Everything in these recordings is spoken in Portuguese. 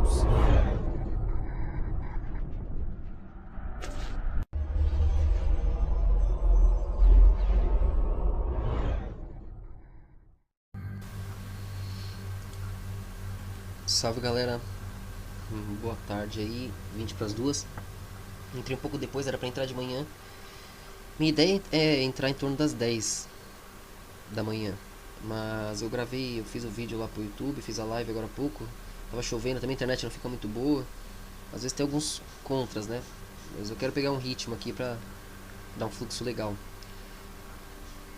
Deus. Salve galera, boa tarde aí, 20 para as 2. Entrei um pouco depois, era para entrar de manhã. Minha ideia é entrar em torno das 10 da manhã, mas eu fiz o vídeo lá pro YouTube, fiz a live agora há pouco. Tava chovendo, também a internet não fica muito boa. Às vezes tem alguns contras, né? Mas eu quero pegar um ritmo aqui pra dar um fluxo legal.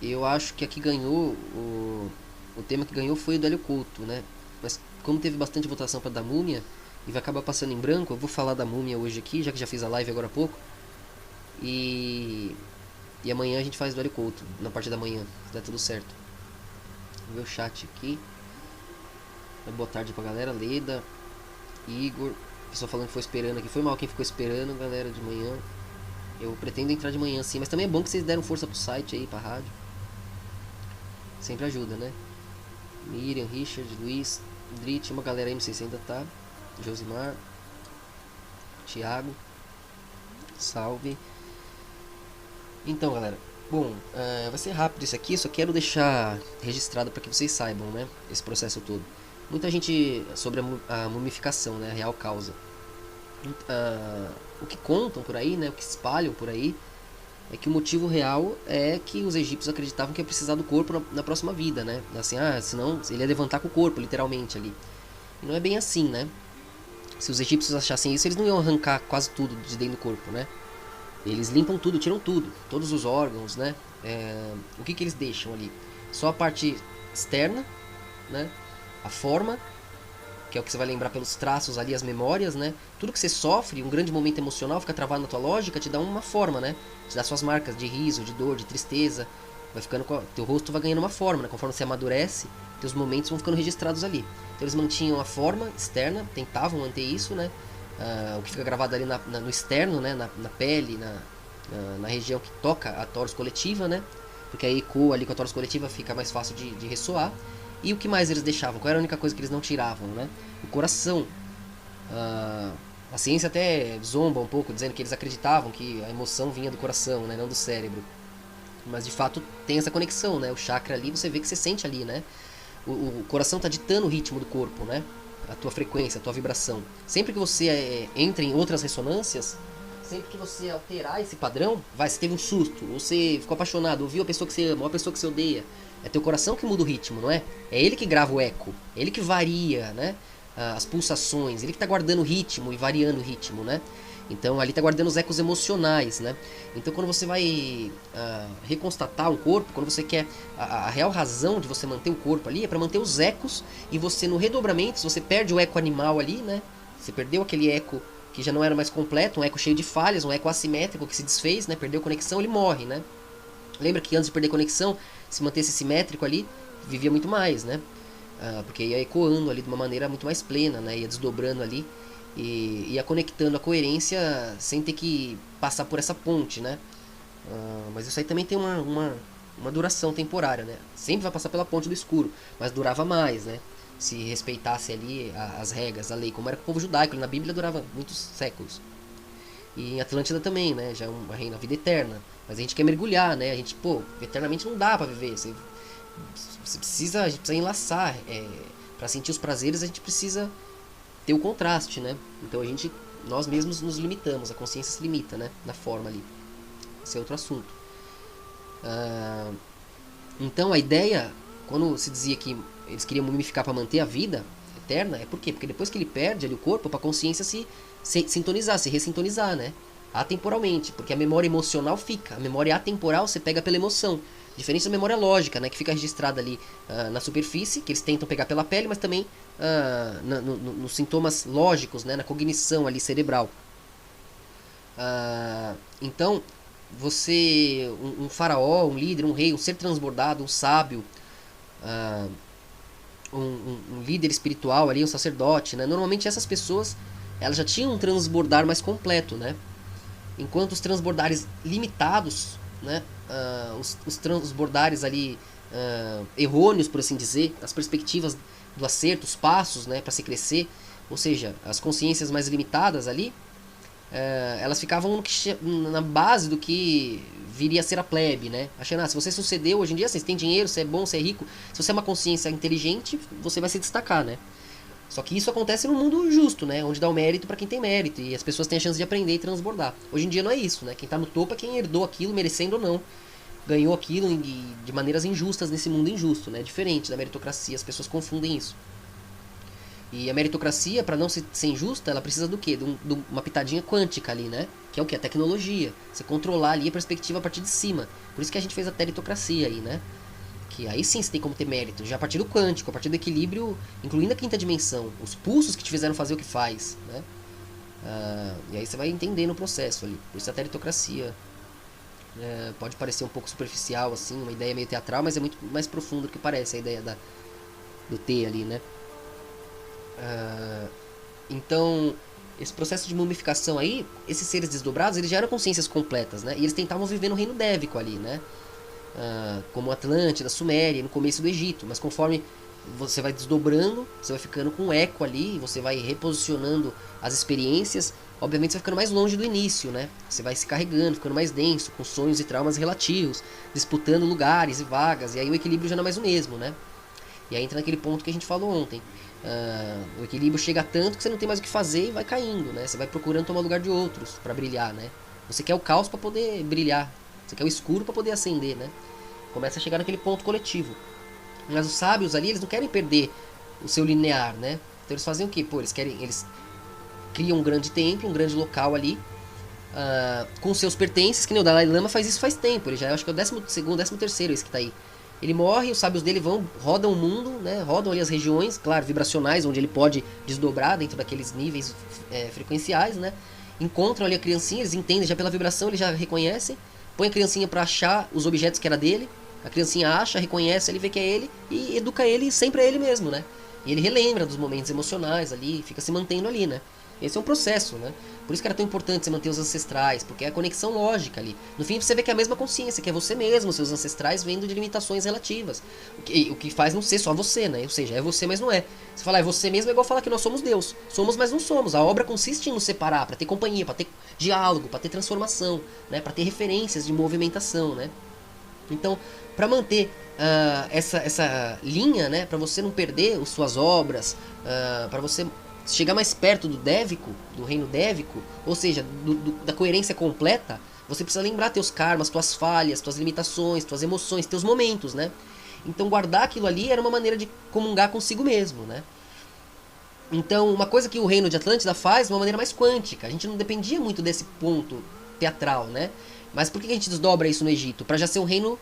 Eu acho que aqui ganhou, o tema que ganhou foi o do Hélio Couto, né? Mas como teve bastante votação para da Múmia e vai acabar passando em branco, eu vou falar da Múmia hoje aqui, já que já fiz a live agora há pouco. E amanhã a gente faz do Hélio Couto, na parte da manhã, se der tudo certo. Vou ver o chat aqui. Boa tarde pra galera, Leda, Igor, pessoal falando que foi esperando aqui. Foi mal quem ficou esperando, galera, de manhã. Eu pretendo entrar de manhã sim, mas também é bom que vocês deram força pro site aí, pra rádio. Sempre ajuda, né? Miriam, Richard, Luiz, Drit, uma galera aí, não sei se ainda tá. Josimar, Thiago, salve. Então galera, bom, vai ser rápido isso aqui, só quero deixar registrado para que vocês saibam, né, esse processo todo. Muita gente sobre a mumificação, né, a real causa. O que contam por aí, né, o que espalham por aí, é que o motivo real é que os egípcios acreditavam que ia precisar do corpo na próxima vida, né, assim, senão ele ia levantar com o corpo, literalmente, ali. E não é bem assim, né. Se os egípcios achassem isso, eles não iam arrancar quase tudo de dentro do corpo, né. Eles limpam tudo, tiram tudo, todos os órgãos, né? O que eles deixam ali? Só a parte externa, né? A forma, que é o que você vai lembrar pelos traços ali, as memórias, né? Tudo que você sofre, um grande momento emocional, fica travado na tua lógica, te dá uma forma, né? Te dá suas marcas de riso, de dor, de tristeza. Vai ficando, teu rosto vai ganhando uma forma, né? Conforme você amadurece, teus momentos vão ficando registrados ali. Então eles mantinham a forma externa, tentavam manter isso, né? O que fica gravado ali no externo, né? Na pele, na região que toca a torus coletiva, né? Porque aí ecoa ali com a torus coletiva, fica mais fácil de ressoar. E o que mais eles deixavam? Qual era a única coisa que eles não tiravam, né? O coração. A ciência até zomba um pouco, dizendo que eles acreditavam que a emoção vinha do coração, né? Não do cérebro. Mas de fato tem essa conexão, né? O chakra ali, você vê que você sente ali, né? O coração está ditando o ritmo do corpo, né? A tua frequência, a tua vibração. Sempre que você entra em outras ressonâncias, sempre que você alterar esse padrão, você teve um susto, você ficou apaixonado, ouviu a pessoa que você ama, ou a pessoa que você odeia. É teu coração que muda o ritmo, não é? É ele que grava o eco, é ele que varia, né? As pulsações, ele que está guardando o ritmo e variando o ritmo, né? Então ali está guardando os ecos emocionais, né? Então quando você vai reconstatar um corpo, quando você quer a real razão de você manter o corpo ali é para manter os ecos, e você no redobramento, se você perde o eco animal ali, né? Você perdeu aquele eco que já não era mais completo, um eco cheio de falhas, um eco assimétrico que se desfez, né? Perdeu conexão, ele morre, né? Lembra que antes de perder conexão, se mantesse simétrico ali, vivia muito mais, né? Porque ia ecoando ali de uma maneira muito mais plena, né? Ia desdobrando ali e ia conectando a coerência sem ter que passar por essa ponte, né? Mas isso aí também tem uma duração temporária, né? Sempre vai passar pela ponte do escuro, mas durava mais, né? Se respeitasse ali as regras, a lei, como era com o povo judaico, ali na Bíblia durava muitos séculos. E em Atlântida também, né? Já é uma reina vida eterna. Mas a gente quer mergulhar, né? A gente, eternamente não dá pra viver. A gente precisa enlaçar. Pra sentir os prazeres, a gente precisa ter o contraste, né? Então nós mesmos nos limitamos, a consciência se limita, né? Na forma ali. Esse é outro assunto. Então a ideia, quando se dizia que eles queriam mumificar para manter a vida eterna, é por quê? Porque depois que ele perde ali o corpo, para a consciência se sintonizar, se ressintonizar, né? Atemporalmente, porque a memória emocional fica. A memória atemporal você pega pela emoção. Diferente da memória lógica, né? Que fica registrada ali na superfície, que eles tentam pegar pela pele, mas também nos sintomas lógicos, né? Na cognição ali cerebral. Então, você, um faraó, um líder, um rei, um ser transbordado, um sábio, um líder espiritual ali, um sacerdote, né? Normalmente essas pessoas, elas já tinham um transbordar mais completo, né? Enquanto os transbordares limitados, né? Os transbordares ali errôneos, por assim dizer, as perspectivas do acerto, os passos, né? Para se crescer, Ou seja, as consciências mais limitadas ali, elas ficavam na base do que viria a ser a plebe, né? Achando, se você sucedeu hoje em dia, você tem dinheiro, você é bom, você é rico, se você é uma consciência inteligente, você vai se destacar, né? Só que isso acontece no mundo justo, né? Onde dá o mérito para quem tem mérito e as pessoas têm a chance de aprender e transbordar. Hoje em dia não é isso, né? Quem tá no topo é quem herdou aquilo, merecendo ou não. Ganhou aquilo de maneiras injustas nesse mundo injusto, né? Diferente da meritocracia, as pessoas confundem isso. E a meritocracia, para não ser injusta, ela precisa do quê? De uma pitadinha quântica ali, né? Que é o quê? A tecnologia. Você controlar ali a perspectiva a partir de cima. Por isso que a gente fez a teritocracia aí, né? Que aí sim você tem como ter mérito. Já a partir do quântico, a partir do equilíbrio, incluindo a quinta dimensão. Os pulsos que te fizeram fazer o que faz, né? E aí você vai entendendo o processo ali. Por isso a teritocracia pode parecer um pouco superficial, assim, uma ideia meio teatral, mas é muito mais profundo do que parece a ideia do T ali, né? Então, esse processo de mumificação aí, esses seres desdobrados, eles já eram consciências completas, né? E eles tentavam viver no reino dévico ali, né? Como Atlântida, Suméria, no começo do Egito. Mas conforme você vai desdobrando, você vai ficando com um eco ali, você vai reposicionando as experiências. Obviamente você vai ficando mais longe do início, né? Você vai se carregando, ficando mais denso, com sonhos e traumas relativos, disputando lugares e vagas, e aí o equilíbrio já não é mais o mesmo, né? E aí entra naquele ponto que a gente falou ontem. O equilíbrio chega tanto que você não tem mais o que fazer e vai caindo, né? Você vai procurando tomar lugar de outros para brilhar, né? Você quer o caos para poder brilhar, você quer o escuro para poder acender, né? Começa a chegar naquele ponto coletivo. Mas os sábios ali, eles não querem perder o seu linear, né? Então eles fazem o quê? Pô, eles criam um grande templo, um grande local ali, com seus pertences, que nem o Dalai Lama faz isso faz tempo. Ele já acho que é o 12º, 13º esse que tá aí. Ele morre, os sábios dele rodam o mundo, né? Rodam ali as regiões, claro, vibracionais, onde ele pode desdobrar dentro daqueles níveis frequenciais, né? Encontram ali a criancinha, eles entendem já pela vibração, eles já reconhecem. Põe a criancinha para achar os objetos que era dele. A criancinha acha, reconhece, ele vê que é ele e educa ele sempre a ele mesmo, né? E ele relembra dos momentos emocionais ali, fica se mantendo ali, né? Esse é um processo, né? Por isso que era tão importante você manter os ancestrais, porque é a conexão lógica ali. No fim você vê que é a mesma consciência, que é você mesmo, seus ancestrais vendo de limitações relativas. O que faz não ser só você, né? Ou seja, é você, mas não é. Você falar é você mesmo é igual falar que nós somos Deus. Somos, mas não somos. A obra consiste em nos separar, para ter companhia, para ter diálogo, para ter transformação, né? Para ter referências de movimentação, né? Então, para manter essa linha, né? Para você não perder as suas obras, para você chegar mais perto do dévico, do reino dévico, ou seja, da coerência completa, você precisa lembrar teus karmas, tuas falhas, tuas limitações, tuas emoções, teus momentos, né? Então guardar aquilo ali era uma maneira de comungar consigo mesmo, né? Então, uma coisa que o reino de Atlântida faz de uma maneira mais quântica. A gente não dependia muito desse ponto teatral, né? Mas por que a gente desdobra isso no Egito? Para já ser um reino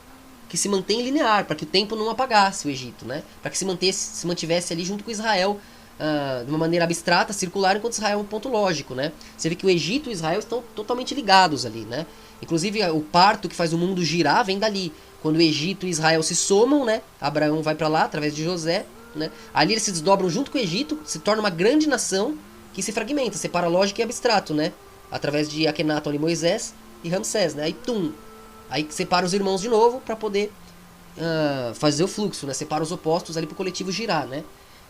que se mantém linear, para que o tempo não apagasse o Egito, né? Para que se mantivesse ali junto com Israel, de uma maneira abstrata, circular, enquanto Israel é um ponto lógico, né? Você vê que o Egito e Israel estão totalmente ligados ali, né? Inclusive o parto que faz o mundo girar vem dali. Quando o Egito e Israel se somam, né? Abraão vai para lá através de José, né? Ali eles se desdobram junto com o Egito, se torna uma grande nação que se fragmenta, separa lógico e abstrato, né? Através de Akhenaton e Moisés e Ramsés, né? Aí aí separa os irmãos de novo para poder fazer o fluxo, né? Separa os opostos ali para o coletivo girar, né?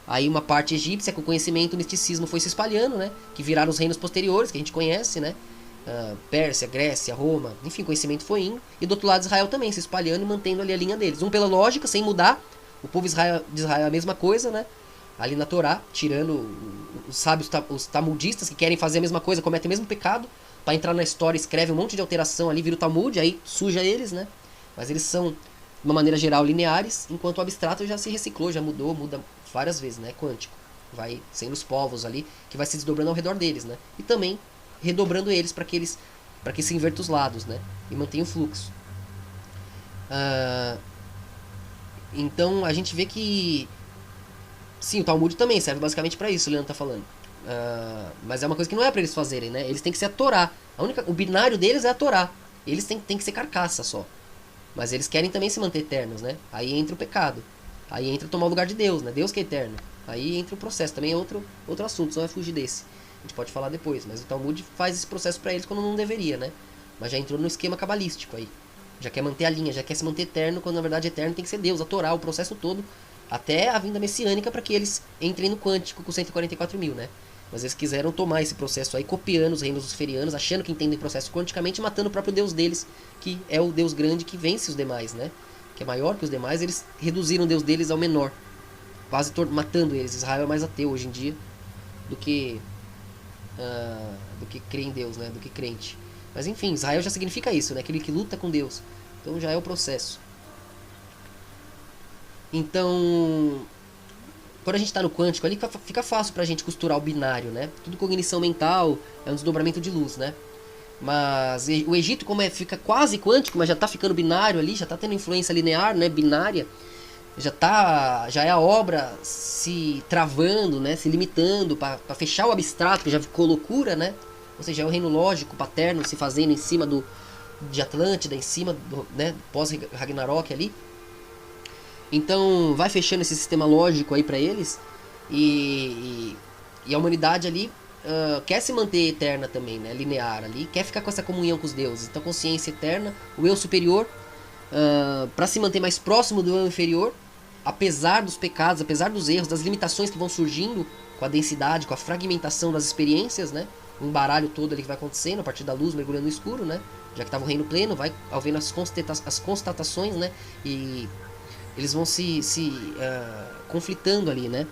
Aí uma parte egípcia, com o conhecimento, o misticismo foi se espalhando, né? Que viraram os reinos posteriores, que a gente conhece, né? Pérsia, Grécia, Roma, enfim, o conhecimento foi indo. E do outro lado Israel também, se espalhando e mantendo ali a linha deles. Um pela lógica, sem mudar. O povo de Israel é a mesma coisa, né? Ali na Torá, tirando os sábios, os talmudistas, que querem fazer a mesma coisa, cometem o mesmo pecado. Para entrar na história, escreve um monte de alteração ali, vira o Talmud, aí suja eles, né? Mas eles são, de uma maneira geral, lineares, enquanto o abstrato já se reciclou, já muda várias vezes, né? Quântico. Vai sendo os povos ali, que vai se desdobrando ao redor deles, né? E também redobrando eles para que se inverta os lados, né? E mantenha o fluxo. Então a gente vê que sim, o Talmud também serve basicamente para isso, o Leandro tá falando. Mas é uma coisa que não é para eles fazerem, né? Eles têm que ser a Torá. O binário deles é a Torá. Eles têm que ser carcaça só. Mas eles querem também se manter eternos, né? Aí entra o pecado. Aí entra tomar o lugar de Deus, né? Deus que é eterno. Aí entra o processo. Também é outro assunto, só vai fugir desse. A gente pode falar depois. Mas o Talmud faz esse processo para eles quando não deveria, né? Mas já entrou no esquema cabalístico aí. Já quer manter a linha, já quer se manter eterno, quando na verdade eterno tem que ser Deus, a Torá, o processo todo, até a vinda messiânica, para que eles entrem no quântico com 144 mil, né? Mas eles quiseram tomar esse processo aí, copiando os reinos luciferianos, achando que entendem o processo quanticamente, matando o próprio Deus deles, que é o Deus grande que vence os demais, né? Que é maior que os demais, eles reduziram o Deus deles ao menor, quase matando eles. Israel é mais ateu hoje em dia do que crê em Deus, né? Do que crente. Mas enfim, Israel já significa isso, né? Aquele que luta com Deus. Então já é o processo. Então, quando a gente está no quântico ali, fica fácil pra gente costurar o binário, né? Tudo cognição mental, é um desdobramento de luz, né? Mas o Egito, como fica quase quântico, mas já está ficando binário ali, já está tendo influência linear, né? Binária, já é a obra se travando, né? Se limitando para fechar o abstrato, que já ficou loucura, né? Ou seja, é o reino lógico, paterno, se fazendo em cima de Atlântida, em cima do, né? Pós-Ragnarok ali. Então vai fechando esse sistema lógico aí para eles, e a humanidade ali quer se manter eterna também, né? Linear ali, quer ficar com essa comunhão com os deuses. Então consciência eterna, o eu superior, para se manter mais próximo do eu inferior, apesar dos pecados, apesar dos erros, das limitações que vão surgindo com a densidade, com a fragmentação das experiências, né? O embaralho todo ali que vai acontecendo a partir da luz mergulhando no escuro, né? Já que estava o reino pleno, vai havendo as constatações, né? E eles vão se conflitando ali, né?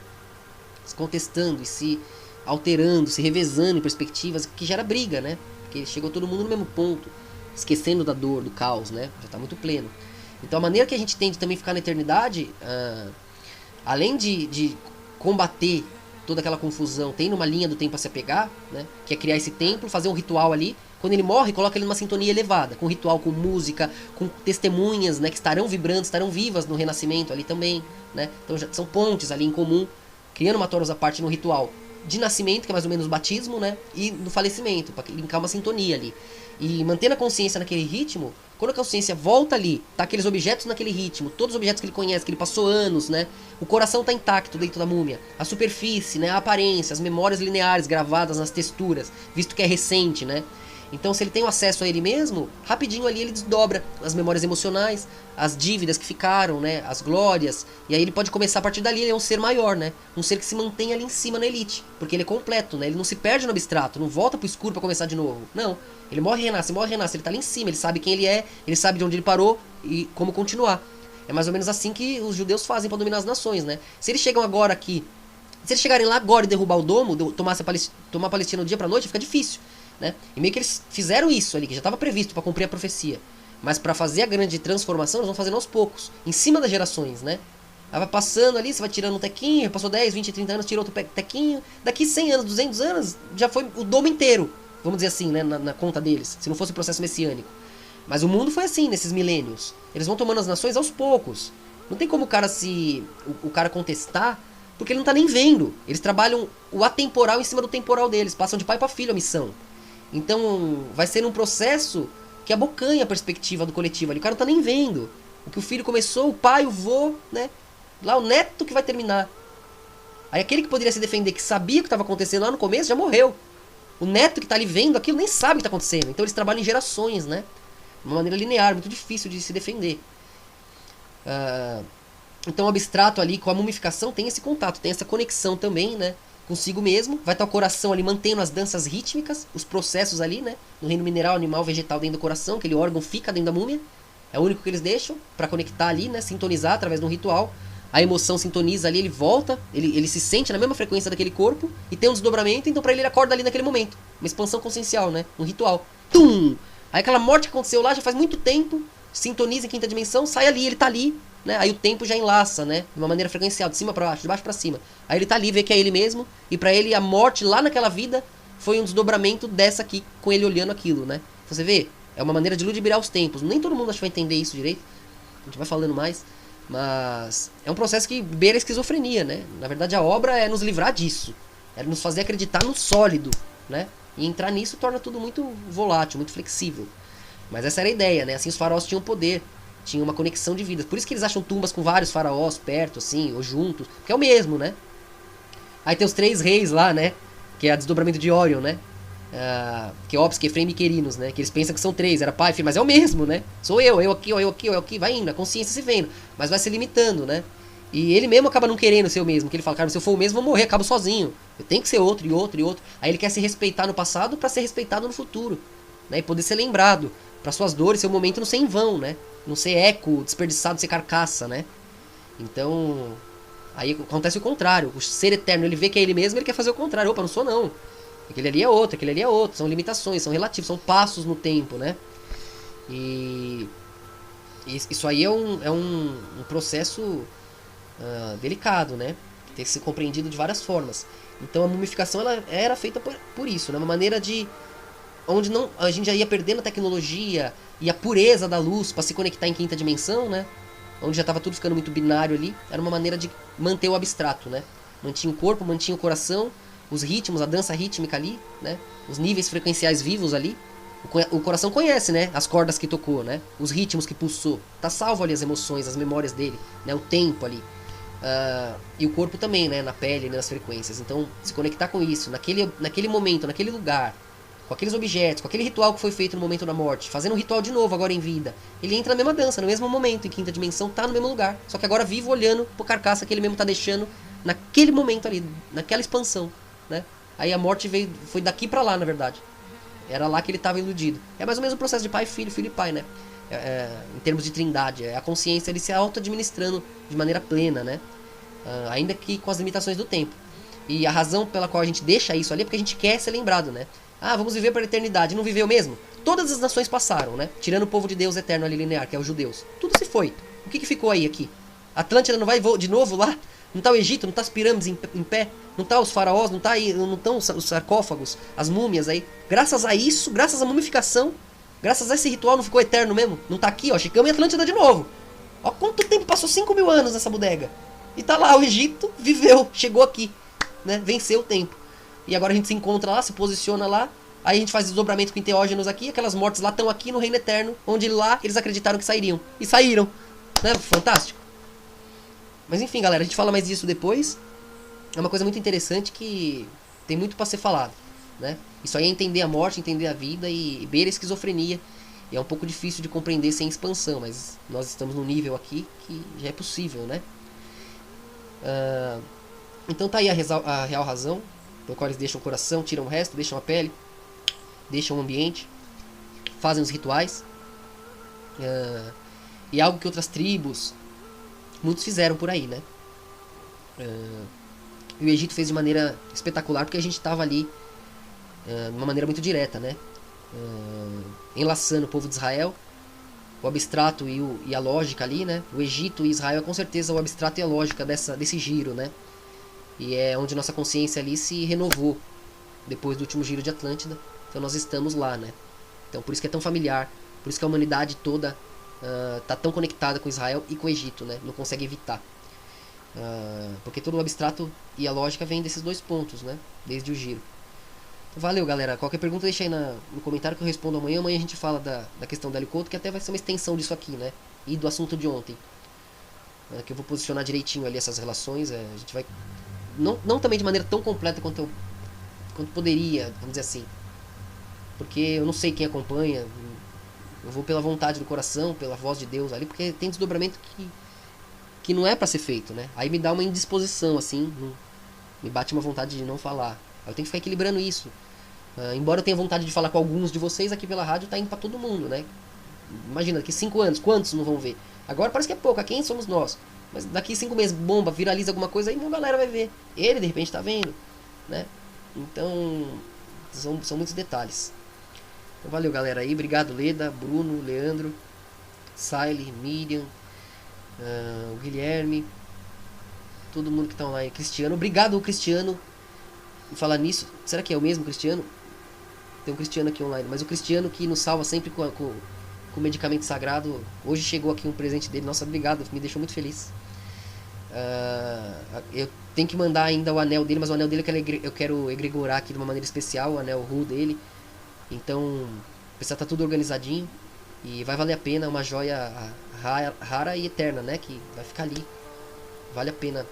Se contestando e se alterando, se revezando em perspectivas, que gera briga, né? Porque chegou todo mundo no mesmo ponto, esquecendo da dor, do caos, né? Já está muito pleno. Então a maneira que a gente tem de também ficar na eternidade, além de combater toda aquela confusão, tem uma linha do tempo a se apegar, né? Que é criar esse templo, fazer um ritual ali. Quando ele morre, coloca ele numa sintonia elevada, com ritual, com música, com testemunhas, né? Que estarão vibrando, estarão vivas no renascimento ali também, né? Então já são pontes ali em comum, criando uma Toros à parte no ritual de nascimento, que é mais ou menos o batismo, né? E no falecimento, para linkar uma sintonia ali. E mantendo a consciência naquele ritmo, quando a consciência volta ali, tá aqueles objetos naquele ritmo, todos os objetos que ele conhece, que ele passou anos, né? O coração tá intacto dentro da múmia, a superfície, né? A aparência, as memórias lineares gravadas nas texturas, visto que é recente, né? Então, se ele tem o acesso a ele mesmo, rapidinho ali ele desdobra as memórias emocionais, as dívidas que ficaram, né? As glórias. E aí ele pode começar a partir dali, ele é um ser maior, né? Um ser que se mantém ali em cima na elite. Porque ele é completo, né? Ele não se perde no abstrato, não volta pro escuro pra começar de novo. Não. Ele morre e renasce, ele tá ali em cima, ele sabe quem ele é, ele sabe de onde ele parou e como continuar. É mais ou menos assim que os judeus fazem pra dominar as nações, né? Se eles chegam agora aqui, se eles chegarem lá agora e derrubar o domo, tomar a Palestina do dia pra noite, fica difícil. Né? E meio que eles fizeram isso ali, que já estava previsto para cumprir a profecia. Mas para fazer a grande transformação, eles vão fazendo aos poucos, em cima das gerações, né? Ela vai passando ali, você vai tirando um tequinho, passou 10, 20, 30 anos, tirou outro tequinho. Daqui 100 anos, 200 anos, já foi o domo inteiro, vamos dizer assim, né? Na conta deles, se não fosse o processo messiânico. Mas o mundo foi assim, nesses milênios. Eles vão tomando as nações aos poucos. Não tem como o cara contestar, porque ele não tá nem vendo. Eles trabalham o atemporal em cima do temporal deles, passam de pai para filho a missão. Então, vai ser um processo que abocanha a perspectiva do coletivo ali. O cara não tá nem vendo. O que o filho começou, o pai, o vô, né? Lá o neto que vai terminar. Aí aquele que poderia se defender, que sabia o que estava acontecendo lá no começo, já morreu. O neto que tá ali vendo aquilo nem sabe o que tá acontecendo. Então eles trabalham em gerações, né? De uma maneira linear, muito difícil de se defender. Então o abstrato ali com a mumificação tem esse contato, tem essa conexão também, né? Consigo mesmo, vai estar o coração ali mantendo as danças rítmicas, os processos ali, né? No reino mineral, animal, vegetal dentro do coração, aquele órgão fica dentro da múmia. É o único que eles deixam para conectar ali, né? Sintonizar através de um ritual. A emoção sintoniza ali, ele volta, ele se sente na mesma frequência daquele corpo e tem um desdobramento, então para ele acorda ali naquele momento. Uma expansão consciencial, né? Um ritual. Tum! Aí aquela morte que aconteceu lá já faz muito tempo, sintoniza em quinta dimensão, sai ali, ele tá ali. Né? Aí o tempo já enlaça, né? De uma maneira frequencial, de cima para baixo, de baixo para cima. Aí ele tá ali, vê que é ele mesmo, e para ele a morte lá naquela vida foi um desdobramento dessa aqui, com ele olhando aquilo, né? Então, você vê, é uma maneira de ludibriar os tempos. Nem todo mundo acho que vai entender isso direito. A gente vai falando mais, mas é um processo que beira a esquizofrenia, né? Na verdade a obra é nos livrar disso, é nos fazer acreditar no sólido, né? E entrar nisso torna tudo muito volátil, muito flexível. Mas essa era a ideia, né? Assim os faraós tinham poder. Tinha uma conexão de vidas. Por isso que eles acham tumbas com vários faraós perto, assim, ou juntos. Que é o mesmo, né? Aí tem os 3 reis lá, né? Que é o desdobramento de Orion, né? Queops, Quefrem e Querinos, né? Que eles pensam que são 3, era pai, filho, mas é o mesmo, né? Sou eu aqui, eu aqui, eu aqui. Vai indo, a consciência se vendo. Mas vai se limitando, né? E ele mesmo acaba não querendo ser o mesmo, que ele fala, cara, se eu for o mesmo, eu vou morrer, acabo sozinho. Eu tenho que ser outro, e outro, e outro. Aí ele quer se respeitar no passado pra ser respeitado no futuro, né? E poder ser lembrado, pra suas dores, seu momento não ser em vão, né? Não ser eco, desperdiçado, ser carcaça, né? Então, aí acontece o contrário. O ser eterno, ele vê que é ele mesmo, ele quer fazer o contrário. Opa, não sou não. Aquele ali é outro, aquele ali é outro. São limitações, são relativos, são passos no tempo, né? E isso aí é um processo delicado, né? Tem que ser compreendido de várias formas. Então a mumificação ela era feita por isso, né? Uma maneira de onde não a gente já ia perdendo a tecnologia e a pureza da luz para se conectar em quinta dimensão, né? Onde já estava tudo ficando muito binário ali, era uma maneira de manter o abstrato, né? Mantinha o corpo, mantinha o coração, os ritmos, a dança rítmica ali, né? Os níveis frequenciais vivos ali. O coração conhece, né? As cordas que tocou, né? Os ritmos que pulsou. Tá salvo ali as emoções, as memórias dele, né? O tempo ali. E o corpo também, né? Na pele, nas frequências. Então, se conectar com isso, naquele momento, naquele lugar, com aqueles objetos, com aquele ritual que foi feito no momento da morte, fazendo um ritual de novo agora em vida, ele entra na mesma dança, no mesmo momento, em quinta dimensão, tá no mesmo lugar. Só que agora vivo olhando pro carcaça que ele mesmo tá deixando naquele momento ali, naquela expansão, né? Aí a morte foi daqui pra lá, na verdade. Era lá que ele estava iludido. É mais ou menos o processo de pai e filho, filho e pai, né? Em termos de trindade. É a consciência ele se auto-administrando de maneira plena, né? Ainda que com as limitações do tempo. E a razão pela qual a gente deixa isso ali é porque a gente quer ser lembrado, né? Ah, vamos viver para a eternidade. Não viveu mesmo? Todas as nações passaram, né? Tirando o povo de Deus eterno ali linear, que é os judeus. Tudo se foi. O que ficou aí aqui? Atlântida não vai de novo lá? Não tá o Egito, não tá as pirâmides em pé, não tá os faraós, não estão os sarcófagos, as múmias aí. Graças a isso, graças à mumificação, graças a esse ritual não ficou eterno mesmo? Não tá aqui, ó, chegamos em Atlântida de novo. Ó quanto tempo, passou 5.000 anos nessa bodega. E tá lá, o Egito viveu, chegou aqui, né, venceu o tempo. E agora a gente se encontra lá, se posiciona lá, aí a gente faz desdobramento com enteógenos aqui, aquelas mortes lá estão aqui no reino eterno, onde lá eles acreditaram que sairiam. E saíram, né, fantástico. Mas enfim, galera, a gente fala mais disso depois. É uma coisa muito interessante que tem muito para ser falado, né? Isso aí é entender a morte, entender a vida e ver a esquizofrenia. E é um pouco difícil de compreender sem expansão, mas nós estamos num nível aqui que já é possível, né? Então tá aí a real razão pelo qual eles deixam o coração, tiram o resto, deixam a pele, deixam o ambiente, fazem os rituais. E algo que outras tribos, muitos fizeram por aí, né? E o Egito fez de maneira espetacular porque a gente estava ali de uma maneira muito direta, né? Enlaçando o povo de Israel, o abstrato e a lógica ali, né? O Egito e Israel é com certeza o abstrato e a lógica desse giro, né? E é onde nossa consciência ali se renovou depois do último giro de Atlântida. Então nós estamos lá, né? Então por isso que é tão familiar, por isso que a humanidade toda tá tão conectada com Israel e com o Egito, né? Não consegue evitar. Porque todo o abstrato e a lógica vem desses dois pontos, né? Desde o giro. Então, valeu, galera. Qualquer pergunta deixa aí no comentário que eu respondo amanhã. Amanhã a gente fala da questão da Hélio Couto, que até vai ser uma extensão disso aqui, né? E do assunto de ontem. Que eu vou posicionar direitinho ali essas relações. A gente vai... Não também de maneira tão completa quanto poderia, vamos dizer assim. Porque eu não sei quem acompanha. Eu vou pela vontade do coração, pela voz de Deus ali, porque tem desdobramento que não é pra ser feito, né? Aí me dá uma indisposição, assim, me bate uma vontade de não falar. Eu tenho que ficar equilibrando isso. Embora eu tenha vontade de falar com alguns de vocês aqui pela rádio, tá indo pra todo mundo, né? Imagina, daqui 5 anos, quantos não vão ver? Agora parece que é pouco, quem somos nós? Mas daqui 5 meses, bomba, viraliza alguma coisa, aí uma galera vai ver. Ele, de repente, tá vendo, né? Então, são muitos detalhes. Então, valeu, galera aí. Obrigado, Leda, Bruno, Leandro, Siley, Miriam, o Guilherme, todo mundo que tá online. Cristiano, obrigado, Cristiano. E falar nisso, será que é o mesmo Cristiano? Tem um Cristiano aqui online, mas o Cristiano que nos salva sempre com o medicamento sagrado. Hoje chegou aqui um presente dele. Nossa, obrigado, me deixou muito feliz. Eu tenho que mandar ainda o anel dele, mas o anel dele eu quero egregorar aqui de uma maneira especial, o anel Ru dele. Então, precisa estar tudo organizadinho. E vai valer a pena, uma joia rara e eterna, né? Que vai ficar ali. Vale a pena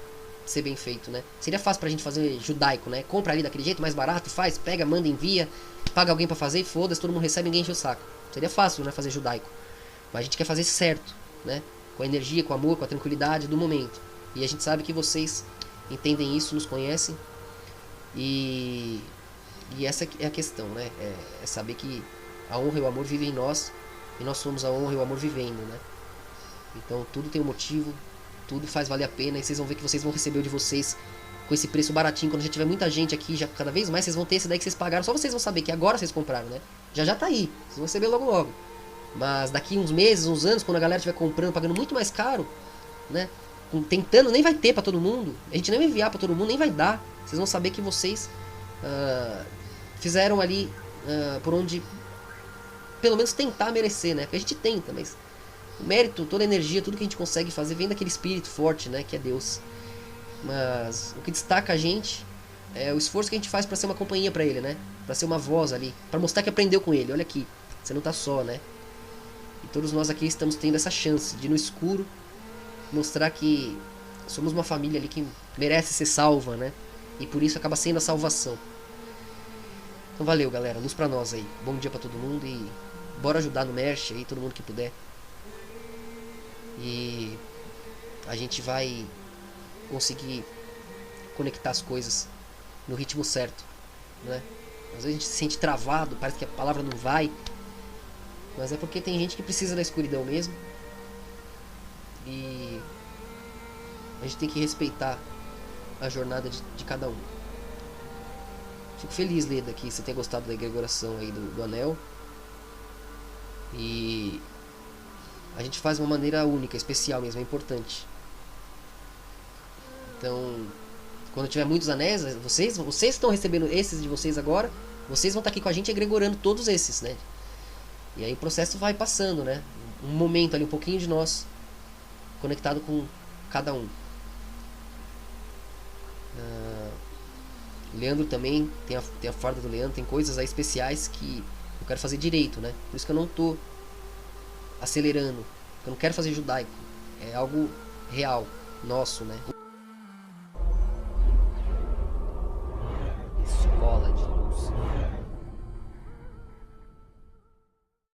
ser bem feito, né? Seria fácil pra gente fazer judaico, né? Compra ali daquele jeito, mais barato, faz, pega, manda, envia, paga alguém pra fazer e foda-se, todo mundo recebe, ninguém enche o saco. Seria fácil, né? Fazer judaico. Mas a gente quer fazer certo, né? Com a energia, com o amor, com a tranquilidade do momento. E a gente sabe que vocês entendem isso, nos conhecem. E, e essa é a questão, né? É saber que a honra e o amor vivem em nós. E nós somos a honra e o amor vivendo, né? Então tudo tem um motivo, tudo faz valer a pena. E vocês vão ver que vocês vão receber o de vocês com esse preço baratinho. Quando já tiver muita gente aqui, já cada vez mais, vocês vão ter esse daí que vocês pagaram. Só vocês vão saber que agora vocês compraram, né? Já tá aí, vocês vão receber logo logo. Mas daqui uns meses, uns anos, quando a galera estiver comprando, pagando muito mais caro, né? Tentando, nem vai ter pra todo mundo. A gente nem vai enviar pra todo mundo, nem vai dar. Vocês vão saber que vocês fizeram ali por onde pelo menos tentar merecer, né? Porque a gente tenta, mas o mérito, toda a energia, tudo que a gente consegue fazer vem daquele espírito forte, né? Que é Deus. Mas o que destaca a gente é o esforço que a gente faz pra ser uma companhia pra ele, né? Pra ser uma voz ali, pra mostrar que aprendeu com ele. Olha aqui, você não tá só, né? E todos nós aqui estamos tendo essa chance de no escuro mostrar que somos uma família ali que merece ser salva, né? E por isso acaba sendo a salvação. Então valeu, galera, luz pra nós aí. Bom dia pra todo mundo e bora ajudar no Merch aí, todo mundo que puder. E a gente vai conseguir conectar as coisas no ritmo certo, né? Às vezes a gente se sente travado, parece que a palavra não vai, mas é porque tem gente que precisa da escuridão mesmo. E a gente tem que respeitar a jornada de cada um. Fico feliz, Leda, que você tenha gostado da egregoração aí do anel. E a gente faz de uma maneira única, especial mesmo, é importante. Então, quando tiver muitos anéis, vocês estão recebendo esses de vocês agora, vocês vão estar aqui com a gente egregorando todos esses, né? E aí o processo vai passando, né? Um momento ali, um pouquinho de nós conectado com cada um. Leandro também, tem a farda do Leandro, tem coisas aí especiais que eu quero fazer direito, né? Por isso que eu não tô acelerando, eu não quero fazer judaico, é algo real, nosso, né?